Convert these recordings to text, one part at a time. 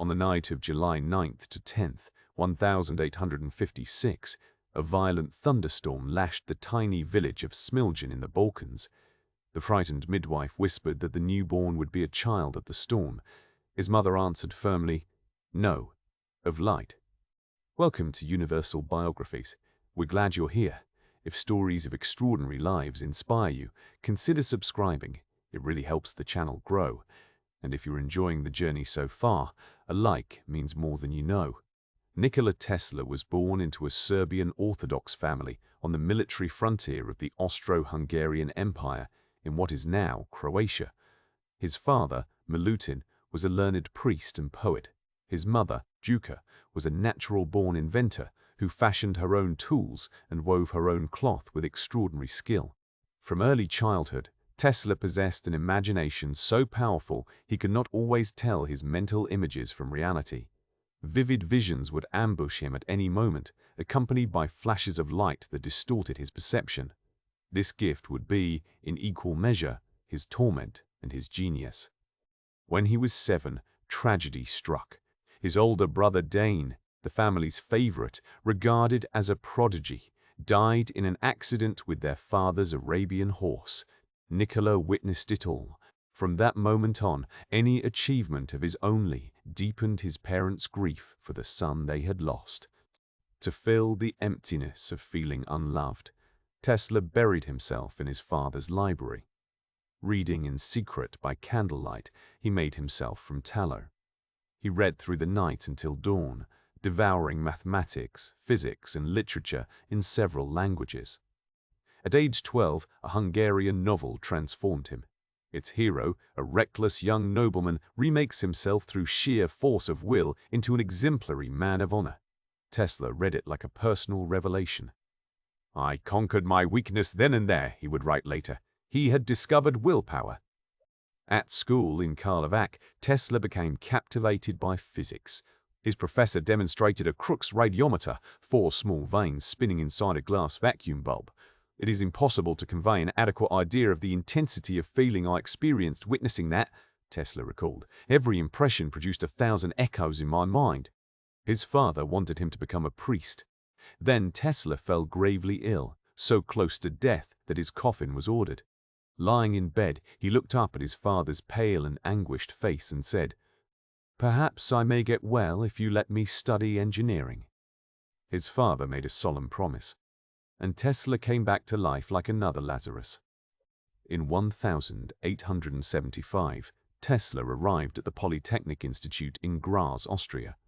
On the night of July 9th to 10th, 1856, a violent thunderstorm lashed the tiny village of Smiljan in the Balkans. The frightened midwife whispered that the newborn would be a child of the storm. His mother answered firmly, "No, of light." Welcome to Universal Biographies. We're glad you're here. If stories of extraordinary lives inspire you, consider subscribing. It really helps the channel grow. And if you're enjoying the journey so far, a like means more than you know. Nikola Tesla was born into a Serbian Orthodox family on the military frontier of the Austro-Hungarian Empire in what is now Croatia. His father, Milutin, was a learned priest and poet. His mother, Duka, was a natural-born inventor who fashioned her own tools and wove her own cloth with extraordinary skill. From early childhood, Tesla possessed an imagination so powerful he could not always tell his mental images from reality. Vivid visions would ambush him at any moment, accompanied by flashes of light that distorted his perception. This gift would be, in equal measure, his torment and his genius. When he was 7, tragedy struck. His older brother Dane, the family's favorite, regarded as a prodigy, died in an accident with their father's Arabian horse. Nikola witnessed it all. From that moment on, any achievement of his only deepened his parents' grief for the son they had lost. To fill the emptiness of feeling unloved, Tesla buried himself in his father's library. Reading in secret by candlelight, he made himself from tallow. He read through the night until dawn, devouring mathematics, physics, and literature in several languages. At age 12, a Hungarian novel transformed him. Its hero, a reckless young nobleman, remakes himself through sheer force of will into an exemplary man of honor. Tesla read it like a personal revelation. "I conquered my weakness then and there," he would write later. He had discovered willpower. At school in Karlovac, Tesla became captivated by physics. His professor demonstrated a Crookes radiometer, 4 small vanes spinning inside a glass vacuum bulb. "It is impossible to convey an adequate idea of the intensity of feeling I experienced witnessing that," Tesla recalled. "Every impression produced 1,000 echoes in my mind." His father wanted him to become a priest. Then Tesla fell gravely ill, so close to death that his coffin was ordered. Lying in bed, he looked up at his father's pale and anguished face and said, "Perhaps I may get well if you let me study engineering." His father made a solemn promise, and Tesla came back to life like another Lazarus. In 1875, Tesla arrived at the Polytechnic Institute in Graz, Austria.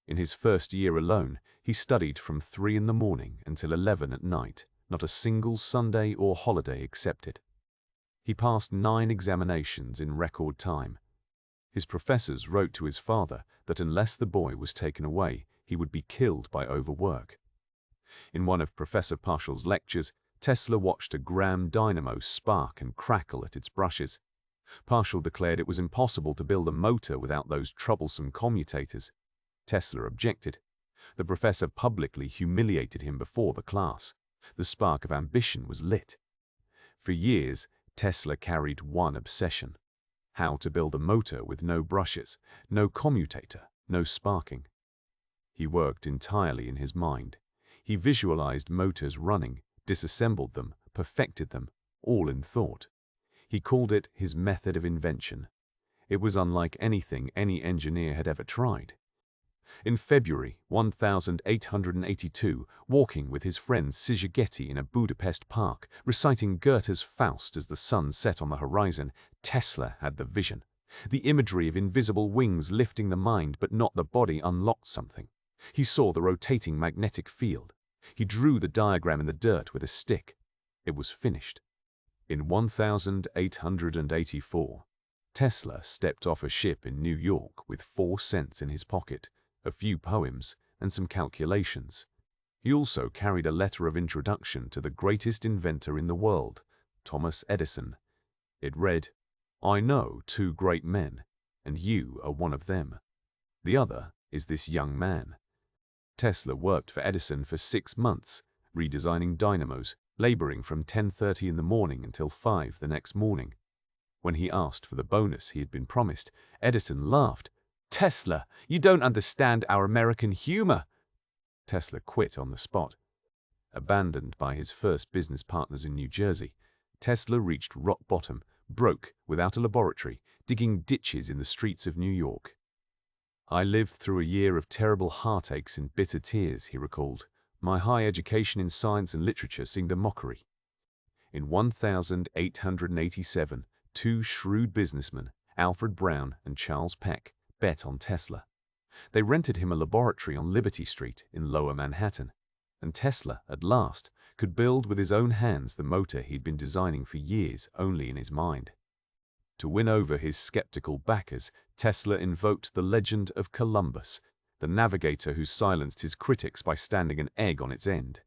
In his first year alone, he studied from 3 in the morning until 11 at night, not a single Sunday or holiday excepted. He passed 9 examinations in record time. His professors wrote to his father that unless the boy was taken away, he would be killed by overwork. In one of Professor Partial's lectures, Tesla watched a Gram dynamo spark and crackle at its brushes. Partial declared it was impossible to build a motor without those troublesome commutators. Tesla objected. The professor publicly humiliated him before the class. The spark of ambition was lit. For years, Tesla carried one obsession: how to build a motor with no brushes, no commutator, no sparking. He worked entirely in his mind. He visualized motors running, disassembled them, perfected them, all in thought. He called it his method of invention. It was unlike anything any engineer had ever tried. In February 1882, walking with his friend Szigeti in a Budapest park, reciting Goethe's Faust as the sun set on the horizon, Tesla had the vision. The imagery of invisible wings lifting the mind but not the body unlocked something. He saw the rotating magnetic field. He drew the diagram in the dirt with a stick. It was finished. In 1884, Tesla stepped off a ship in New York with 4 cents in his pocket, a few poems, and some calculations. He also carried a letter of introduction to the greatest inventor in the world, Thomas Edison. It read, "I know 2 great men, and you are one of them. The other is this young man." Tesla worked for Edison for 6 months, redesigning dynamos, laboring from 10:30 in the morning until 5 the next morning. When he asked for the bonus he had been promised, Edison laughed. "Tesla, you don't understand our American humor." Tesla quit on the spot. Abandoned by his first business partners in New Jersey, Tesla reached rock bottom, broke, without a laboratory, digging ditches in the streets of New York. "I lived through a year of terrible heartaches and bitter tears," he recalled. "My high education in science and literature seemed a mockery." In 1887, two shrewd businessmen, Alfred Brown and Charles Peck, bet on Tesla. They rented him a laboratory on Liberty Street in Lower Manhattan, and Tesla, at last, could build with his own hands the motor he'd been designing for years only in his mind. To win over his skeptical backers, Tesla invoked the legend of Columbus, the navigator who silenced his critics by standing an egg on its end.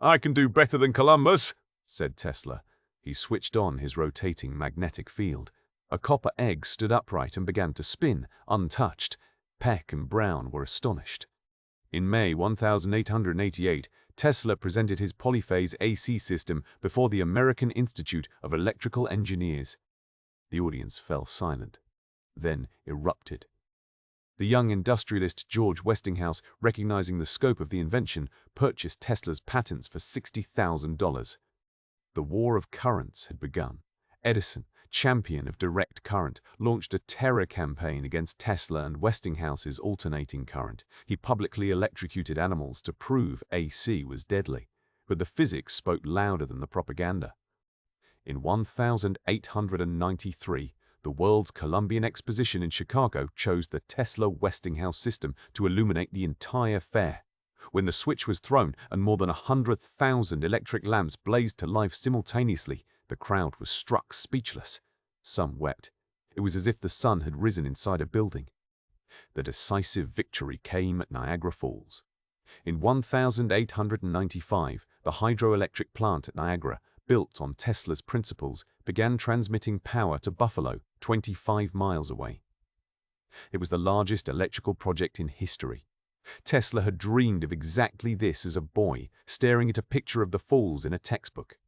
"I can do better than Columbus," said Tesla. He switched on his rotating magnetic field. A copper egg stood upright and began to spin, untouched. Peck and Brown were astonished. In May 1888, Tesla presented his polyphase AC system before the American Institute of Electrical Engineers. The audience fell silent, then erupted. The young industrialist George Westinghouse, recognizing the scope of the invention, purchased Tesla's patents for $60,000. The war of currents had begun. Edison, champion of direct current, launched a terror campaign against Tesla and Westinghouse's alternating current. He publicly electrocuted animals to prove AC was deadly, but the physics spoke louder than the propaganda. In 1893, the World's Columbian Exposition in Chicago chose the Tesla-Westinghouse system to illuminate the entire fair. When the switch was thrown and more than 100,000 electric lamps blazed to life simultaneously, the crowd was struck speechless. Some wept. It was as if the sun had risen inside a building. The decisive victory came at Niagara Falls. In 1895, the hydroelectric plant at Niagara, built on Tesla's principles, began transmitting power to Buffalo, 25 miles away. It was the largest electrical project in history. Tesla had dreamed of exactly this as a boy, staring at a picture of the falls in a textbook.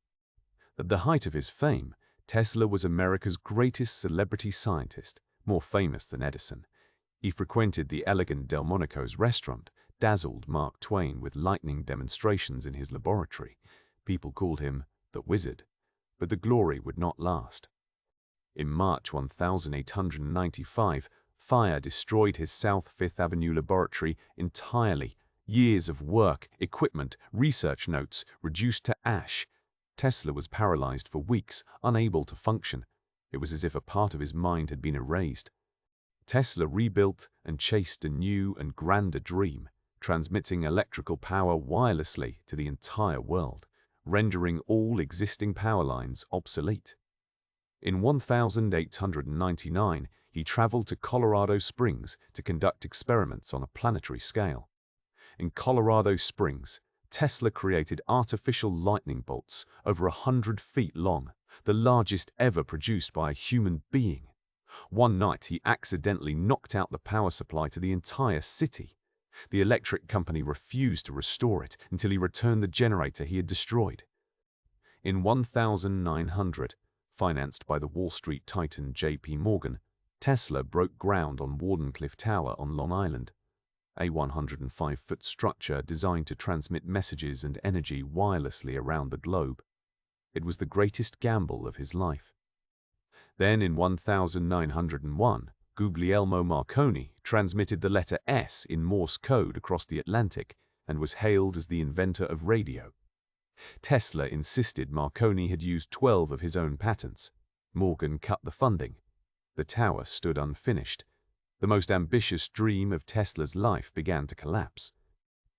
At the height of his fame, Tesla was America's greatest celebrity scientist, more famous than Edison. He frequented the elegant Delmonico's restaurant, dazzled Mark Twain with lightning demonstrations in his laboratory. People called him the Wizard, but the glory would not last. In March 1895, fire destroyed his South Fifth Avenue laboratory entirely. Years of work, equipment, research notes reduced to ash. Tesla was paralyzed for weeks, unable to function. It was as if a part of his mind had been erased. Tesla rebuilt and chased a new and grander dream, transmitting electrical power wirelessly to the entire world, rendering all existing power lines obsolete. In 1899, he traveled to Colorado Springs to conduct experiments on a planetary scale. In Colorado Springs, Tesla created artificial lightning bolts over 100 feet long, the largest ever produced by a human being. One night, he accidentally knocked out the power supply to the entire city. The electric company refused to restore it until he returned the generator he had destroyed. In 1900, financed by the Wall Street titan J.P. Morgan, Tesla broke ground on Wardenclyffe Tower on Long Island, a 105-foot structure designed to transmit messages and energy wirelessly around the globe. It was the greatest gamble of his life. Then in 1901, Guglielmo Marconi transmitted the letter S in Morse code across the Atlantic and was hailed as the inventor of radio. Tesla insisted Marconi had used 12 of his own patents. Morgan cut the funding. The tower stood unfinished. The most ambitious dream of Tesla's life began to collapse.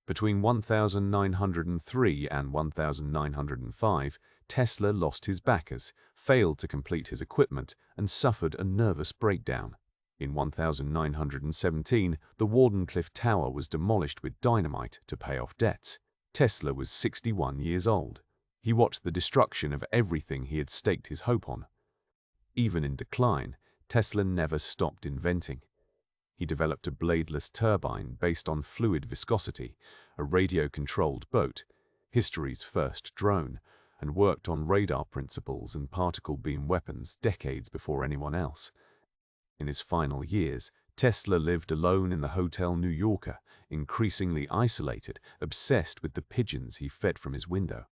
Between 1903 and 1905, Tesla lost his backers, failed to complete his equipment, and suffered a nervous breakdown. In 1917, the Wardenclyffe Tower was demolished with dynamite to pay off debts. Tesla was 61 years old. He watched the destruction of everything he had staked his hope on. Even in decline, Tesla never stopped inventing. He developed a bladeless turbine based on fluid viscosity, a radio-controlled boat, history's first drone, and worked on radar principles and particle beam weapons decades before anyone else. In his final years, Tesla lived alone in the Hotel New Yorker, increasingly isolated, obsessed with the pigeons he fed from his window.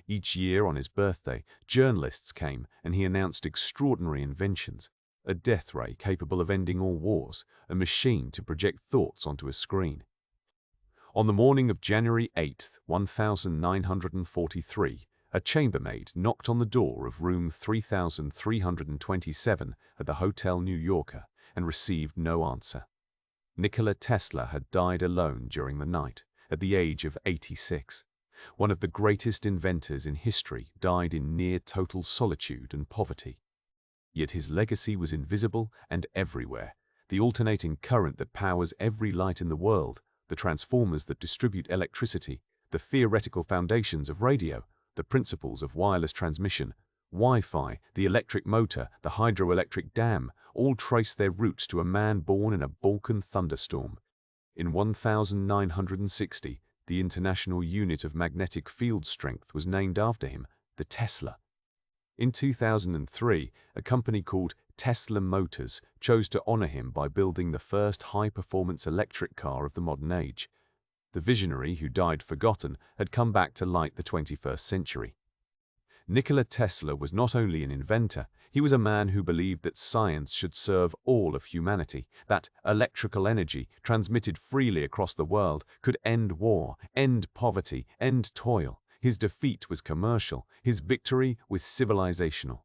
Each year on his birthday, journalists came and he announced extraordinary inventions: a death ray capable of ending all wars, a machine to project thoughts onto a screen. On the morning of January 8, 1943, a chambermaid knocked on the door of room 3327 at the Hotel New Yorker and received no answer. Nikola Tesla had died alone during the night, at the age of 86. One of the greatest inventors in history died in near total solitude and poverty. Yet his legacy was invisible and everywhere. The alternating current that powers every light in the world, the transformers that distribute electricity, the theoretical foundations of radio, the principles of wireless transmission, Wi-Fi, the electric motor, the hydroelectric dam, all trace their roots to a man born in a Balkan thunderstorm. In 1960, the International Unit of Magnetic Field Strength was named after him, the Tesla. In 2003, a company called Tesla Motors chose to honor him by building the first high-performance electric car of the modern age. The visionary, who died forgotten, had come back to light the 21st century. Nikola Tesla was not only an inventor, he was a man who believed that science should serve all of humanity, that electrical energy, transmitted freely across the world, could end war, end poverty, end toil. His defeat was commercial, his victory was civilizational.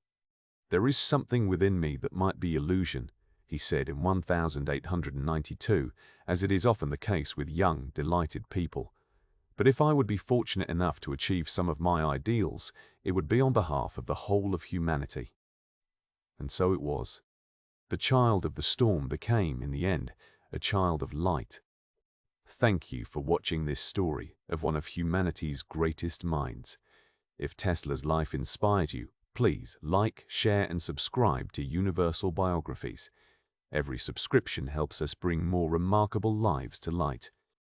"There is something within me that might be illusion," he said in 1892, as it is often the case with young, delighted people. "But if I would be fortunate enough to achieve some of my ideals, it would be on behalf of the whole of humanity." And so it was. The child of the storm became, in the end, a child of light. Thank you for watching this story of one of humanity's greatest minds. If Tesla's life inspired you, please like, share, and subscribe to Universal Biographies. Every subscription helps us bring more remarkable lives to light.